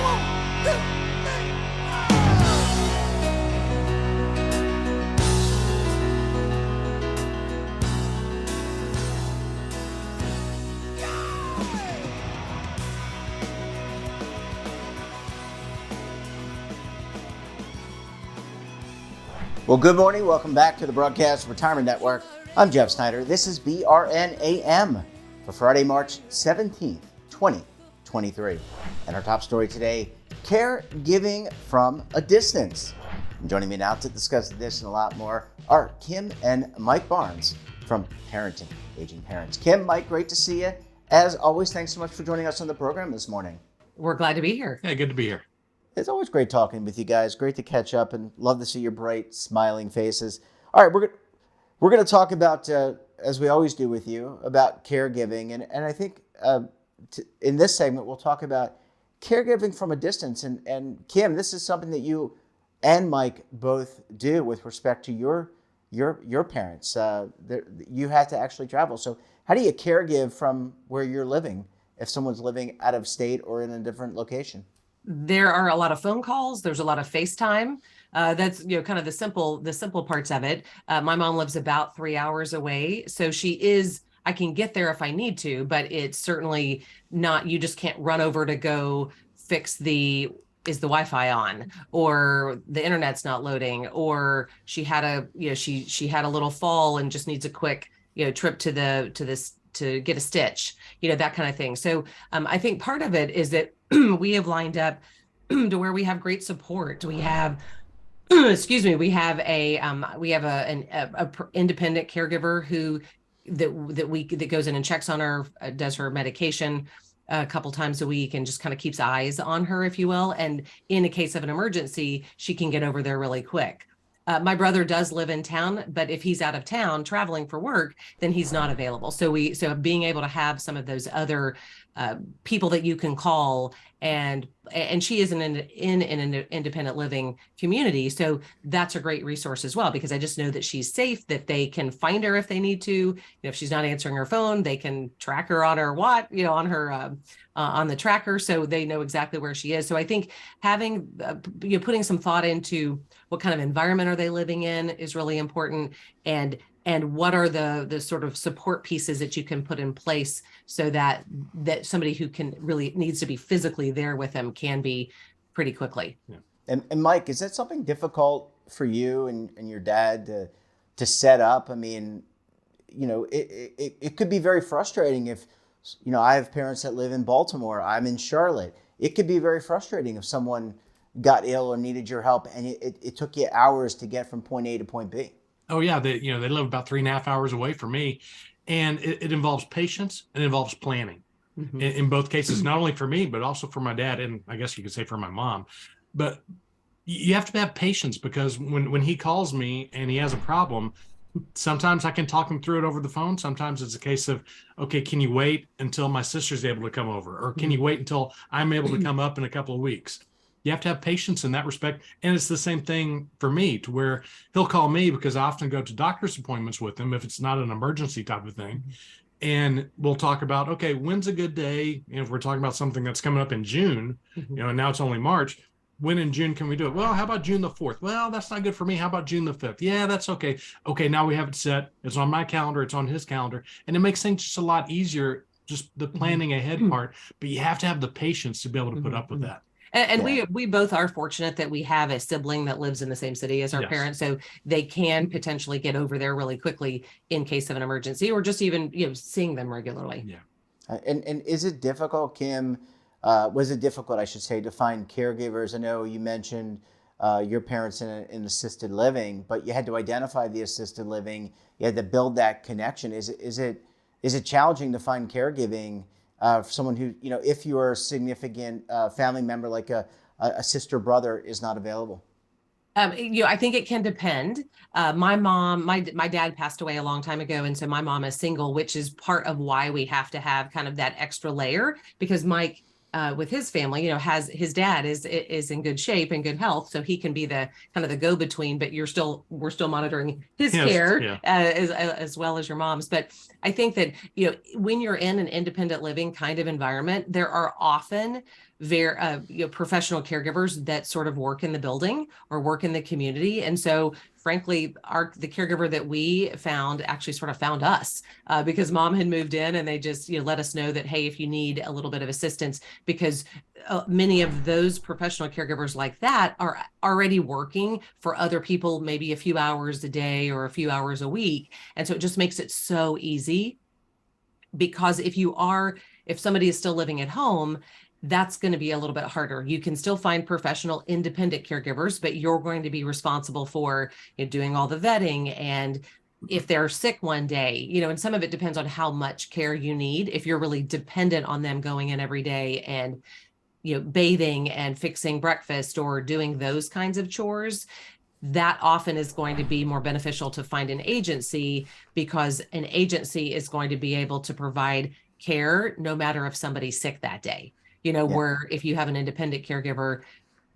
1, 2, 3. Well, good morning. Welcome back to the Broadcast Retirement Network. I'm Jeff Snyder. This is BRN AM for Friday, March 17th, 2023. And our top story today, caregiving from a distance. And joining me now to discuss this and a lot more are Kim and Mike Barnes from Parenting Aging Parents. Kim, Mike, great to see you. As always, thanks so much for joining us on the program this morning. We're glad to be here. Yeah, good to be here. It's always great talking with you guys. Great to catch up and love to see your bright, smiling faces. All right, we're going to talk about, as we always do with you, about caregiving. And I think in this segment, we'll talk about caregiving from a distance. And Kim, this is something that you and Mike both do with respect to your parents. You had to actually travel. So how do you caregive from where you're living if someone's living out of state or in a different location? There are a lot of phone calls. There's a lot of FaceTime. That's kind of the simple parts of it. My mom lives about 3 hours away, so I can get there if I need to, but it's certainly not. You just can't run over to go fix is the Wi-Fi on, or the internet's not loading, or she had a little fall and just needs a quick trip to get a stitch, that kind of thing. So I think part of it is that we have lined up to where we have great support. We have, we have an independent caregiver that goes in and checks on her, does her medication a couple times a week, and just kind of keeps eyes on her, if you will. And in a case of an emergency, she can get over there really quick. My brother does live in town, but if he's out of town traveling for work, then he's not available. So being able to have some of those other people that you can call, and she is in an independent living community, so that's a great resource as well, because I just know that she's safe, that they can find her if they need to. If she's not answering her phone, they can track her on her on her on the tracker, so they know exactly where she is. So I think having putting some thought into what kind of environment are they living in is really important, and what are the sort of support pieces that you can put in place so that somebody who really needs to be physically there with them can be pretty quickly. Yeah. And Mike, is that something difficult for you and your dad to set up? I mean, it could be very frustrating if, I have parents that live in Baltimore, I'm in Charlotte. It could be very frustrating if someone got ill or needed your help and it took you hours to get from point A to point B. Oh yeah, they live about 3.5 hours away from me, and it involves patience and it involves planning. Mm-hmm. In both cases, not only for me but also for my dad, and I guess you could say for my mom. But you have to have patience, because when he calls me and he has a problem, sometimes I can talk him through it over the phone. Sometimes it's a case of, okay, can you wait until my sister's able to come over, or can you wait until I'm able to come up in a couple of weeks? You have to have patience in that respect. And it's the same thing for me, to where he'll call me because I often go to doctor's appointments with him if it's not an emergency type of thing. And we'll talk about, okay, when's a good day? If we're talking about something that's coming up in June, and now it's only March, when in June can we do it? Well, how about June the 4th? Well, that's not good for me. How about June the 5th? Yeah, that's okay. Okay, now we have it set. It's on my calendar. It's on his calendar. And it makes things just a lot easier, just the planning ahead part. But you have to have the patience to be able to put up with that. And we both are fortunate that we have a sibling that lives in the same city as our parents, so they can potentially get over there really quickly in case of an emergency, or just even seeing them regularly. Yeah. And is it difficult, Kim? Was it difficult, I should say, to find caregivers? I know you mentioned your parents in assisted living, but you had to identify the assisted living. You had to build that connection. Is it challenging to find caregiving? For someone who, if your significant family member, like a sister, brother, is not available? I think it can depend. My dad passed away a long time ago, and so my mom is single, which is part of why we have to have kind of that extra layer, because Mike, with his family, has his dad is in good shape and good health, so he can be the kind of the go-between. But we're still monitoring his care as well as your mom's. But I think that when you're in an independent living kind of environment, there are often very professional caregivers that sort of work in the building or work in the community. And so frankly, the caregiver that we found actually sort of found us because mom had moved in, and they just let us know that, hey, if you need a little bit of assistance, because many of those professional caregivers like that are already working for other people, maybe a few hours a day or a few hours a week. And so it just makes it so easy, because if somebody is still living at home, that's going to be a little bit harder. You can still find professional independent caregivers, but you're going to be responsible for doing all the vetting. And if they're sick one day, and some of it depends on how much care you need. If you're really dependent on them going in every day and, bathing and fixing breakfast or doing those kinds of chores, that often is going to be more beneficial to find an agency, because an agency is going to be able to provide care no matter if somebody's sick that day. Where if you have an independent caregiver,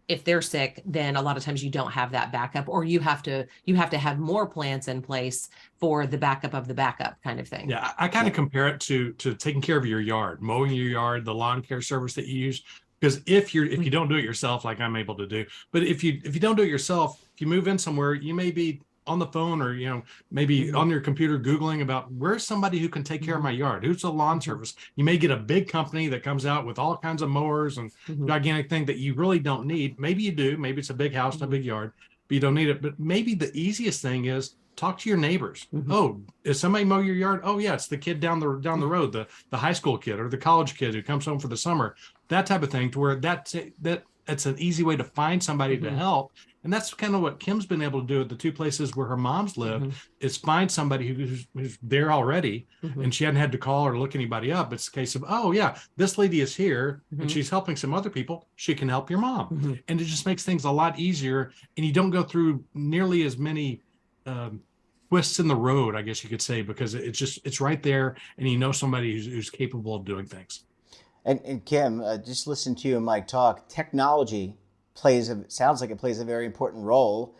if they're sick, then a lot of times you don't have that backup, or you have to have more plans in place for the backup of the backup kind of thing. Yeah, I kind of compare it to taking care of your yard, mowing your yard, the lawn care service that you use. Because if you don't do it yourself, like I'm able to do, but if you don't do it yourself, if you move in somewhere, you may be on the phone or maybe on your computer Googling about where's somebody who can take care of my yard, who's a lawn service. You may get a big company that comes out with all kinds of mowers and gigantic thing that you really don't need. Maybe you do, maybe it's a big house, a big yard, but you don't need it. But maybe the easiest thing is talk to your neighbors. Oh, is somebody mow your yard? Oh yeah, it's the kid down the road, the high school kid or the college kid who comes home for the summer, that type of thing, to where that's an easy way to find somebody to help. And that's kind of what Kim's been able to do at the two places where her moms live, is find somebody who's there already, and she hadn't had to call or look anybody up. It's a case of, oh yeah, this lady is here and she's helping some other people. She can help your mom. And it just makes things a lot easier. And you don't go through nearly as many twists in the road, I guess you could say, because it's right there, and somebody who's capable of doing things. And Kim, just listen to you and Mike talk. Technology sounds like it plays a very important role.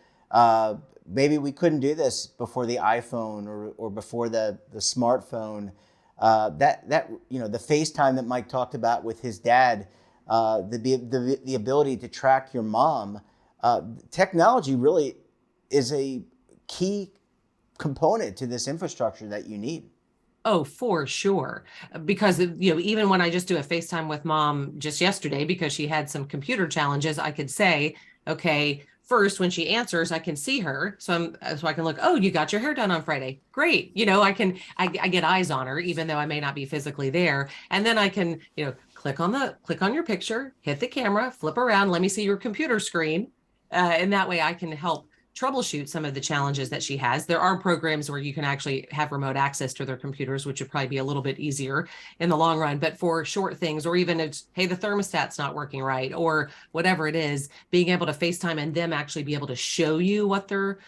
Maybe we couldn't do this before the iPhone or before the smartphone. The FaceTime that Mike talked about with his dad, the ability to track your mom. Technology really is a key component to this infrastructure that you need. Oh, for sure. Because, even when I just do a FaceTime with mom just yesterday, because she had some computer challenges, I could say, okay, first, when she answers, I can see her. So I can look, oh, you got your hair done on Friday. Great. I get eyes on her, even though I may not be physically there. And then I can, click on your picture, hit the camera, flip around, let me see your computer screen. And that way I can help troubleshoot some of the challenges that she has. There are programs where you can actually have remote access to their computers, which would probably be a little bit easier in the long run. But for short things, or even it's, hey, the thermostat's not working right, or whatever it is, being able to FaceTime and them actually be able to show you what they're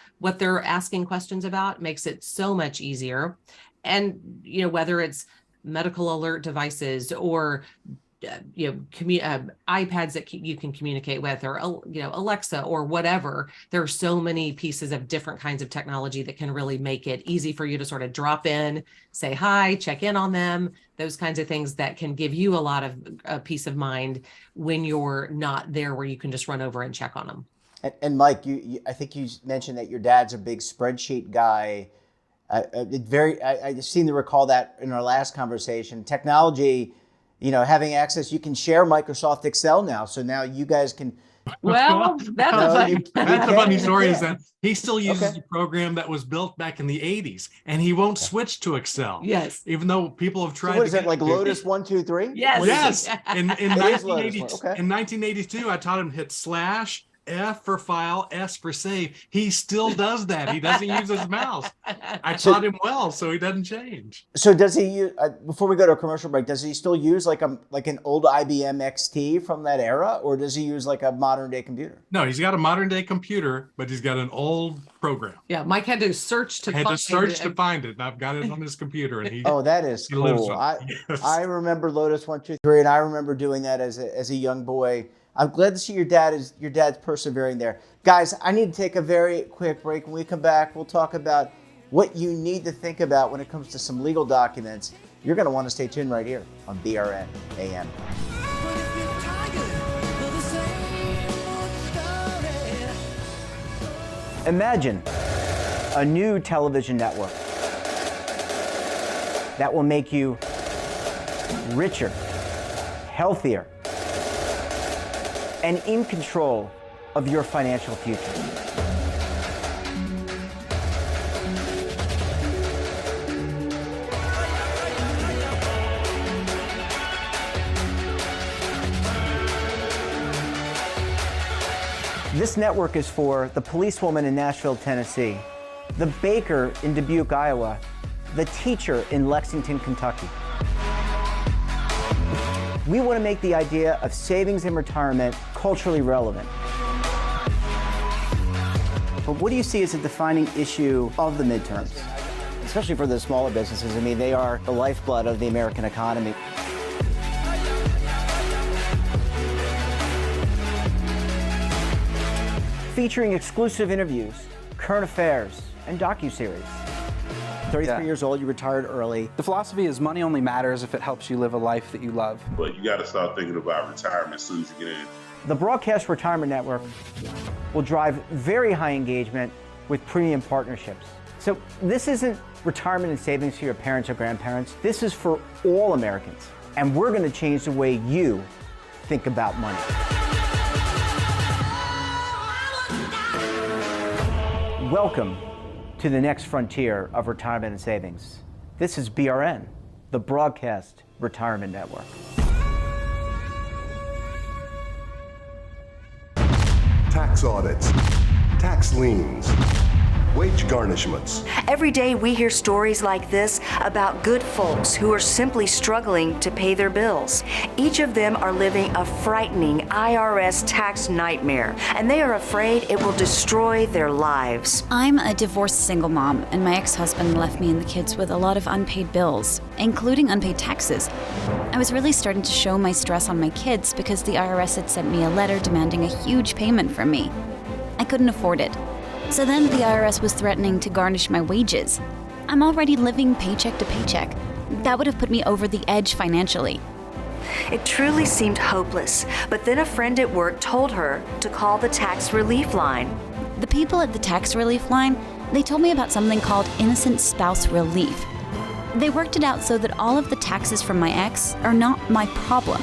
asking questions about makes it so much easier. And whether it's medical alert devices or iPads that you can communicate with, or Alexa or whatever. There are so many pieces of different kinds of technology that can really make it easy for you to sort of drop in, say hi, check in on them, those kinds of things that can give you a lot of peace of mind when you're not there, where you can just run over and check on them. And Mike, I think you mentioned that your dad's a big spreadsheet guy. I seem to recall that in our last conversation. Technology, having access, you can share Microsoft Excel now. So now you guys can. Well, that's a funny story. Is that he still uses a program that was built back in the 80s, and he won't switch to Excel. Yes. Even though people have tried. So what is it, like Lotus 1, 2, 3? Yes. Yes. In 1982, in 1982, I taught him to hit / F for file, S for save. He still does that. He doesn't use his mouse. I taught him well, so he doesn't change. So does he use, before we go to a commercial break, does he still use like an old IBM XT from that era, or does he use like a modern day computer? No, he's got a modern day computer, but he's got an old program. Yeah, Mike had to search to find it. And I've got it on his computer, and he. Oh, that is cool. I remember Lotus 1, 2, 3, and I remember doing that as a young boy. I'm glad to see your dad's persevering there. Guys, I need to take a very quick break. When we come back, we'll talk about what you need to think about when it comes to some legal documents. You're going to want to stay tuned right here on BRN AM. But if you're tired Imagine a new television network that will make you richer, healthier, and in control of your financial future. This network is for the policewoman in Nashville, Tennessee, the baker in Dubuque, Iowa, the teacher in Lexington, Kentucky. We want to make the idea of savings and retirement culturally relevant. But what do you see as a defining issue of the midterms, especially for the smaller businesses? I mean, they are the lifeblood of the American economy. Featuring exclusive interviews, current affairs, and docuseries. 33 years old, you retired early. The philosophy is money only matters if it helps you live a life that you love. But you got to start thinking about retirement as soon as you get in. The Broadcast Retirement Network will drive very high engagement with premium partnerships. So this isn't retirement and savings for your parents or grandparents. This is for all Americans. And we're going to change the way you think about money. Welcome to the next frontier of retirement and savings. This is BRN, the Broadcast Retirement Network. Tax audits, tax liens, wage garnishments. Every day we hear stories like this about good folks who are simply struggling to pay their bills. Each of them are living a frightening IRS tax nightmare, and they are afraid it will destroy their lives. I'm a divorced single mom, and my ex-husband left me and the kids with a lot of unpaid bills, including unpaid taxes. I was really starting to show my stress on my kids because the IRS had sent me a letter demanding a huge payment from me. I couldn't afford it. So then the IRS was threatening to garnish my wages. I'm already living paycheck to paycheck. That would have put me over the edge financially. It truly seemed hopeless, but then a friend at work told her to call the tax relief line. The people at the tax relief line, they told me about something called innocent spouse relief. They worked it out so that all of the taxes from my ex are not my problem.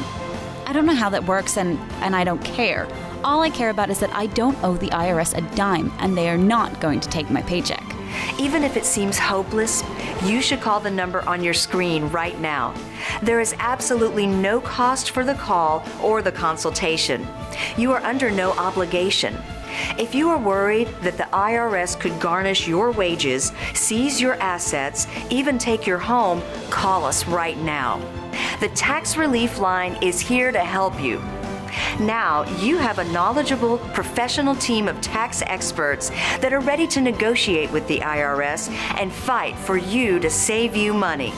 I don't know how that works, and I don't care. All I care about is that I don't owe the IRS a dime, and they are not going to take my paycheck. Even if it seems hopeless, you should call the number on your screen right now. There is absolutely no cost for the call or the consultation. You are under no obligation. If you are worried that the IRS could garnish your wages, seize your assets, even take your home, call us right now. The Tax Relief Line is here to help you. Now you have a knowledgeable, professional team of tax experts that are ready to negotiate with the IRS and fight for you to save you money.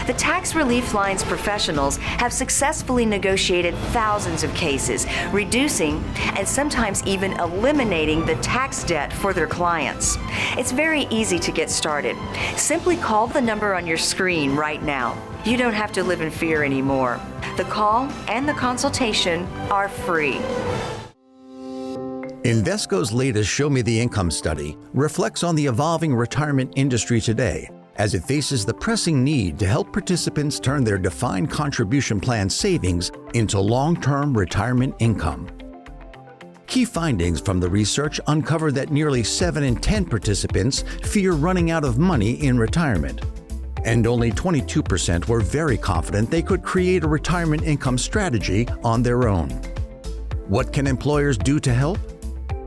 The Tax Relief Line's professionals have successfully negotiated thousands of cases, reducing and sometimes even eliminating the tax debt for their clients. It's very easy to get started. Simply call the number on your screen right now. You don't have to live in fear anymore. The call and the consultation are free. Invesco's latest Show Me the Income study reflects on the evolving retirement industry today as it faces the pressing need to help participants turn their defined contribution plan savings into long-term retirement income. Key findings from the research uncover that nearly 7 in 10 participants fear running out of money in retirement, and only 22% were very confident they could create a retirement income strategy on their own. What can employers do to help?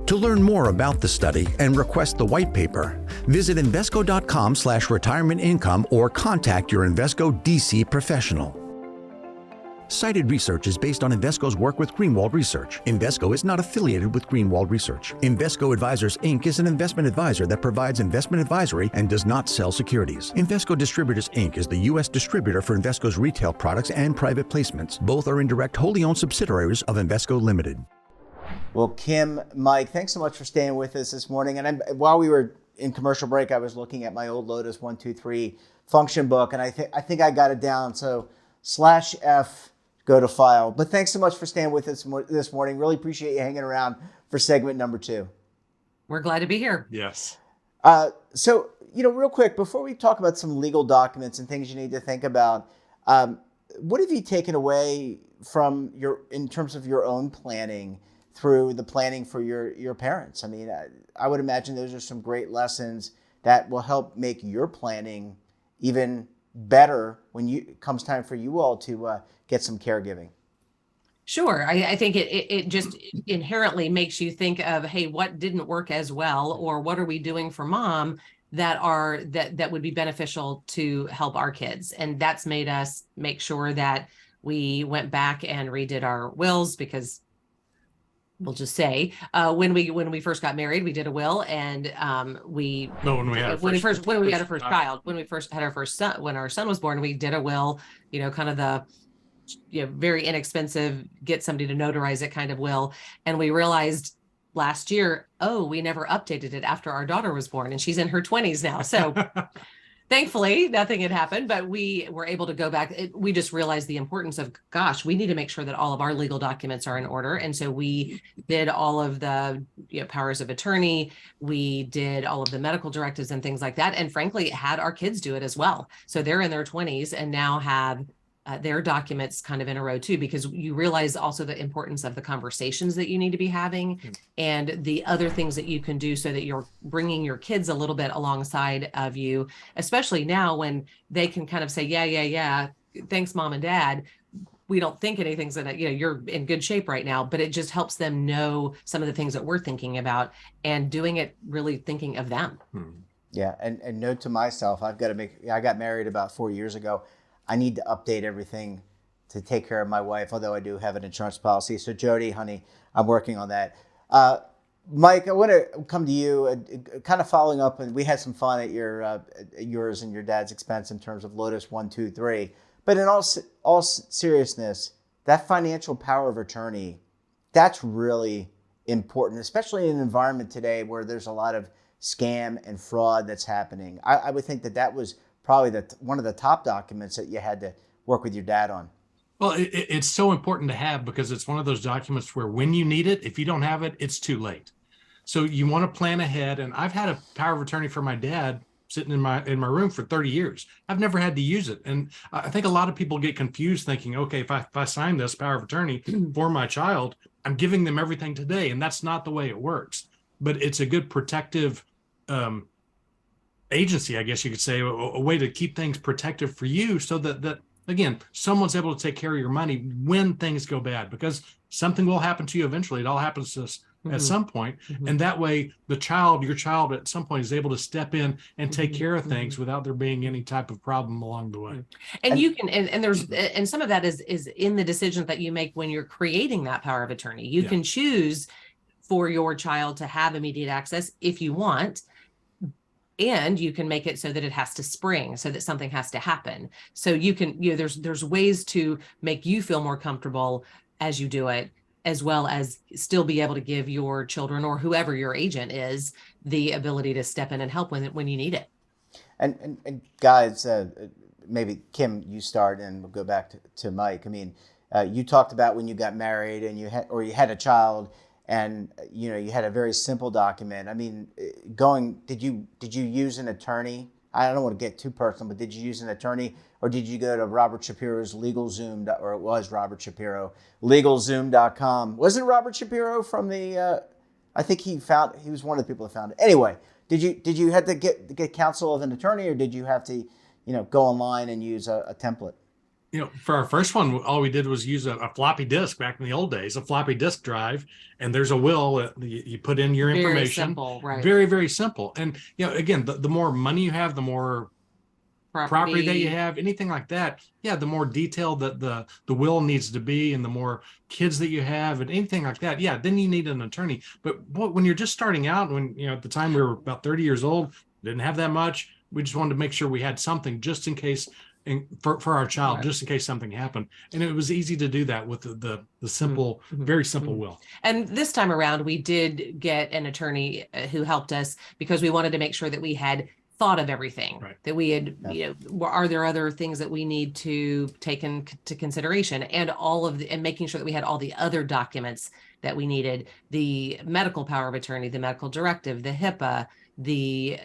To learn more about the study and request the white paper, visit Invesco.com/retirement income or contact your Invesco DC professional. Cited research is based on Invesco's work with Greenwald Research. Invesco is not affiliated with Greenwald Research. Invesco Advisors, Inc. is an investment advisor that provides investment advisory and does not sell securities. Invesco Distributors, Inc. is the U.S. distributor for Invesco's retail products and private placements. Both are indirect, wholly owned subsidiaries of Invesco Limited. Well, Kim, Mike, thanks so much for staying with us this morning. And while we were in commercial break, I was looking at my old Lotus 123 function book, and I think I got it down. So /F, go to file. But thanks so much for staying with us this morning. Really appreciate you hanging around for segment number 2. We're glad to be here. Yes. So, real quick, before we talk about some legal documents and things you need to think about, what have you taken away from in terms of your own planning through the planning for your parents? I mean, I would imagine those are some great lessons that will help make your planning even better when it comes time for you all to get some caregiving. Sure. I think it just inherently makes you think of, hey, what didn't work as well, or what are we doing for mom that would be beneficial to help our kids? And that's made us make sure that we went back and redid our wills, because we'll just say when we first got married, we did a will, and when we had our first child, when we first had our first son, when our son was born, we did a will, kind of the very inexpensive, get somebody to notarize it kind of will. And we realized last year, we never updated it after our daughter was born, and she's in her 20s now. So thankfully nothing had happened, but we were able to go back. We just realized the importance of, gosh, we need to make sure that all of our legal documents are in order. And so we did all of the powers of attorney. We did all of the medical directives and things like that. And frankly, had our kids do it as well. So they're in their 20s and now have their documents kind of in a row too, because you realize also the importance of the conversations that you need to be having and the other things that you can do so that you're bringing your kids a little bit alongside of you, especially now when they can kind of say, yeah, thanks mom and dad. We don't think anything's in it, you're in good shape right now, but it just helps them know some of the things that we're thinking about and doing it really thinking of them. Yeah. And note to myself, I got married about 4 years ago. I need to update everything to take care of my wife, although I do have an insurance policy. So Jody, honey, I'm working on that. Mike, I want to come to you, kind of following up, and we had some fun at yours and your dad's expense in terms of Lotus 1, 2, 3. But in all seriousness, that financial power of attorney, that's really important, especially in an environment today where there's a lot of scam and fraud that's happening. I would think that was probably one of the top documents that you had to work with your dad on. Well, it's so important to have, because it's one of those documents where when you need it, if you don't have it, it's too late. So you want to plan ahead. And I've had a power of attorney for my dad sitting in my room for 30 years. I've never had to use it. And I think a lot of people get confused thinking, okay, if I sign this power of attorney for my child, I'm giving them everything today. And that's not the way it works. But it's a good protective agency, I guess you could say, a way to keep things protective for you, so that again, someone's able to take care of your money when things go bad, because something will happen to you eventually. It all happens to us at some point. And that way your child at some point is able to step in and take care of things without there being any type of problem along the way. And you can, and some of that is in the decisions that you make when you're creating that power of attorney. You can choose for your child to have immediate access if you want, and you can make it so that it has to spring, so that something has to happen. So you can, there's ways to make you feel more comfortable as you do it, as well as still be able to give your children or whoever your agent is the ability to step in and help when you need it. And guys, maybe Kim, you start, and we'll go back to Mike. I mean, you talked about when you got married and you had a child, and you had a very simple document. I mean, did you use an attorney? I don't want to get too personal, but did you use an attorney, or did you go to Robert Shapiro's LegalZoom, or it was Robert Shapiro, LegalZoom.com? Wasn't Robert Shapiro from the? I think he was one of the people that found it. Anyway, did you have to get counsel of an attorney, or did you have to, go online and use a template? For our first one, all we did was use a floppy disk back in the old days, a floppy disk drive, and there's a will that you put in your information. Very simple, right? Very, very simple. And, again, the more money you have, the more property that you have, anything like that. Yeah, the more detailed that the will needs to be, and the more kids that you have and anything like that. Yeah, then you need an attorney. But when you're just starting out, when, at the time we were about 30 years old, didn't have that much. We just wanted to make sure we had something just in case, for our child, just in case something happened. And it was easy to do that with the simple, very simple will. And this time around, we did get an attorney who helped us, because we wanted to make sure that we had thought of everything, that we had, are there other things that we need to take into consideration, and and making sure that we had all the other documents that we needed, the medical power of attorney, the medical directive, the HIPAA, the,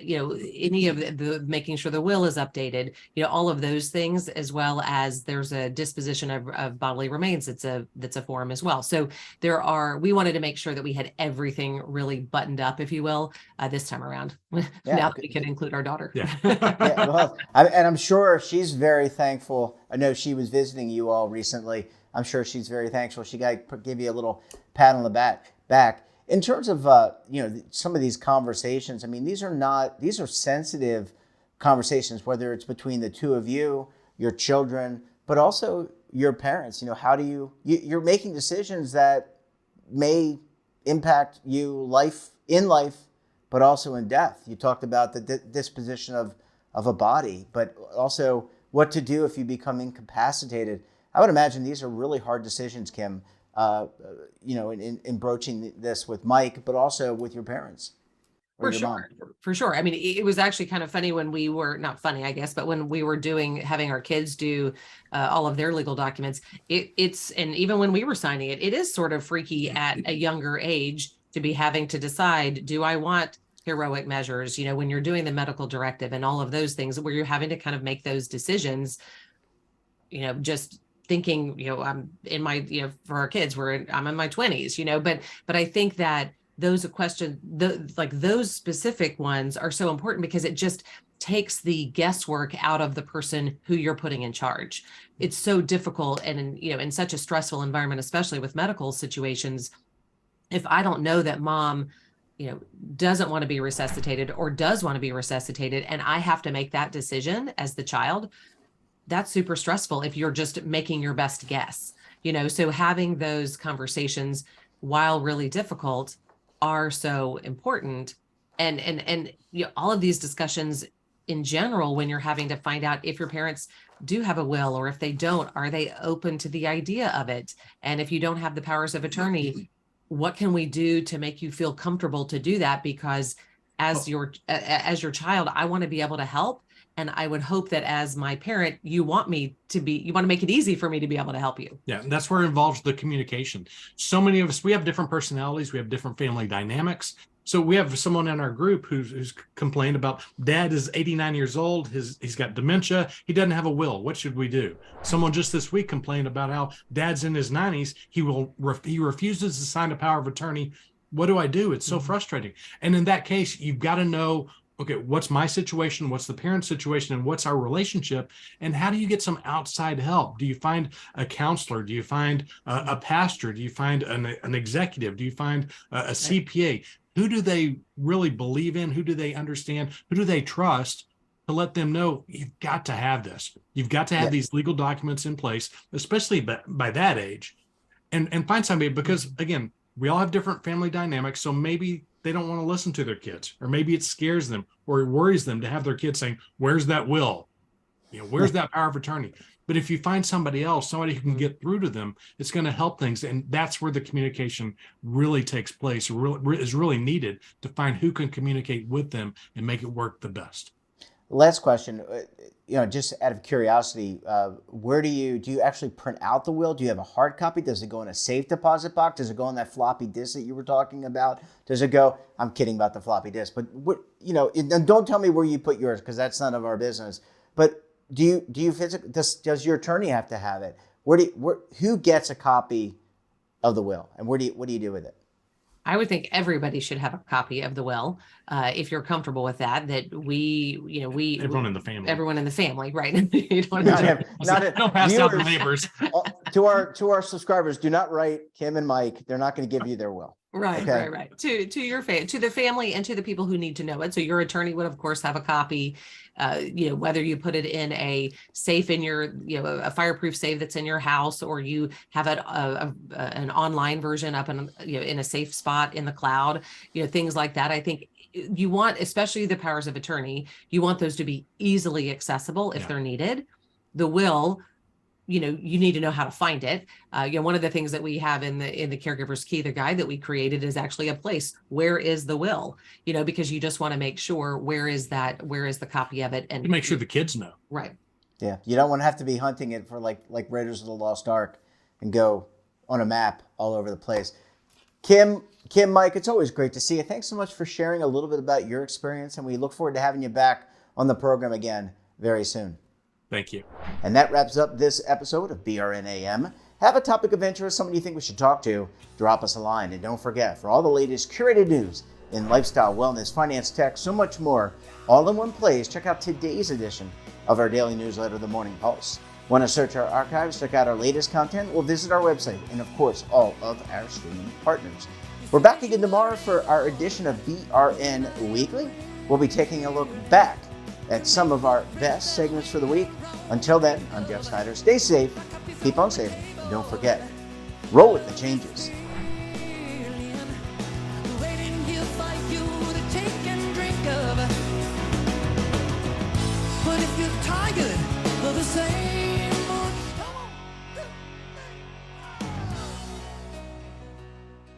any of the making sure the will is updated, all of those things, as well as there's a disposition of bodily remains. That's a form as well. So we wanted to make sure that we had everything really buttoned up, if you will, this time around. Now that we can include our daughter. Yeah. Well, and I'm sure she's very thankful. I know she was visiting you all recently. I'm sure she's very thankful. She got to give you a little pat on the back. In terms of some of these conversations, I mean, these are sensitive conversations, whether it's between the two of you, your children, but also your parents. How do you're making decisions that may impact you in life, but also in death. You talked about the disposition of a body, but also what to do if you become incapacitated. I would imagine these are really hard decisions, Kim, in broaching this with Mike, but also with your parents. For sure. I mean, it was actually kind of funny when we were, not funny, I guess, but when we were having our kids do all of their legal documents, and even when we were signing it is sort of freaky at a younger age to be having to decide, do I want heroic measures, when you're doing the medical directive and all of those things where you're having to kind of make those decisions, just thinking, I'm in my, for our kids, I'm in my 20s, but I think that those questions, those specific ones are so important because it just takes the guesswork out of the person who you're putting in charge. It's so difficult and, in such a stressful environment, especially with medical situations. If I don't know that mom, doesn't want to be resuscitated or does want to be resuscitated, and I have to make that decision as the child, that's super stressful if you're just making your best guess, so having those conversations, while really difficult, are so important. And all of these discussions in general, when you're having to find out if your parents do have a will or if they don't, are they open to the idea of it? And if you don't have the powers of attorney, what can we do to make you feel comfortable to do that? Because as your child, I want to be able to help. And I would hope that as my parent, you want to make it easy for me to be able to help you. Yeah, and that's where it involves the communication. So many of us, we have different personalities. We have different family dynamics. So we have someone in our group who's complained about dad is 89 years old. He's got dementia. He doesn't have a will. What should we do? Someone just this week complained about how dad's in his 90s. He refuses to sign a power of attorney. What do I do? It's so frustrating. And in that case, you've got to know, okay, what's my situation? What's the parent's situation? And what's our relationship? And how do you get some outside help? Do you find a counselor? Do you find a pastor? Do you find an executive? Do you find a CPA? Who do they really believe in? Who do they understand? Who do they trust to let them know you've got to have this? You've got to have these legal documents in place, especially by that age, and find somebody, because again, we all have different family dynamics. So maybe they don't want to listen to their kids, or maybe it scares them or it worries them to have their kids saying, where's that will? Where's that power of attorney? But if you find somebody else, somebody who can get through to them, it's going to help things. And that's where the communication really takes place, is really needed to find who can communicate with them and make it work the best. Last question, just out of curiosity, where do you actually print out the will? Do you have a hard copy? Does it go in a safe deposit box? Does it go in that floppy disk that you were talking about? Does it go, I'm kidding about the floppy disk, but and don't tell me where you put yours, because that's none of our business. But do you physically, does your attorney have to have it? Who gets a copy of the will, and what do you do with it? I would think everybody should have a copy of the will, if you're comfortable with that. That everyone in the family, right? You don't pass out the neighbors. To our subscribers, do not write Kim and Mike. They're not going to give you their will. Right, okay. Right. To the family and to the people who need to know it. So your attorney would, of course, have a copy. Whether you put it in a safe in your, a fireproof safe that's in your house, or you have an online version up in a safe spot in the cloud, things like that. I think you want, especially the powers of attorney, you want those to be easily accessible if they're needed. The will, you need to know how to find it. One of the things that we have in the Caregiver's Key, the guide that we created, is actually a place. Where is the will? Because you just want to make sure where is the copy of it, and you make sure the kids know. Right. Yeah. You don't want to have to be hunting it for like Raiders of the Lost Ark and go on a map all over the place. Kim, Mike, it's always great to see you. Thanks so much for sharing a little bit about your experience, and we look forward to having you back on the program again very soon. Thank you. And that wraps up this episode of BRN AM. Have a topic of interest, someone you think we should talk to, drop us a line. And don't forget, for all the latest curated news in lifestyle, wellness, finance, tech, so much more, all in one place, check out today's edition of our daily newsletter, The Morning Pulse. Want to search our archives, check out our latest content, or visit our website, and of course, all of our streaming partners. We're back again tomorrow for our edition of BRN Weekly. We'll be taking a look back at some of our best segments for the week. Until then, I'm Jeff Snyder. Stay safe, keep on saving, and don't forget, roll with the changes.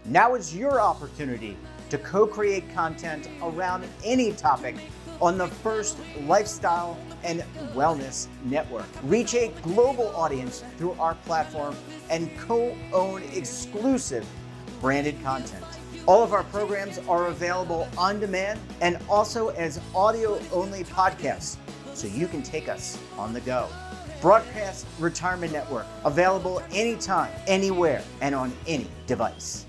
Now is your opportunity to co-create content around any topic on the First Lifestyle and Wellness Network. Reach a global audience through our platform and co-own exclusive branded content. All of our programs are available on demand and also as audio-only podcasts, so you can take us on the go. Broadcast Retirement Network, available anytime, anywhere, and on any device.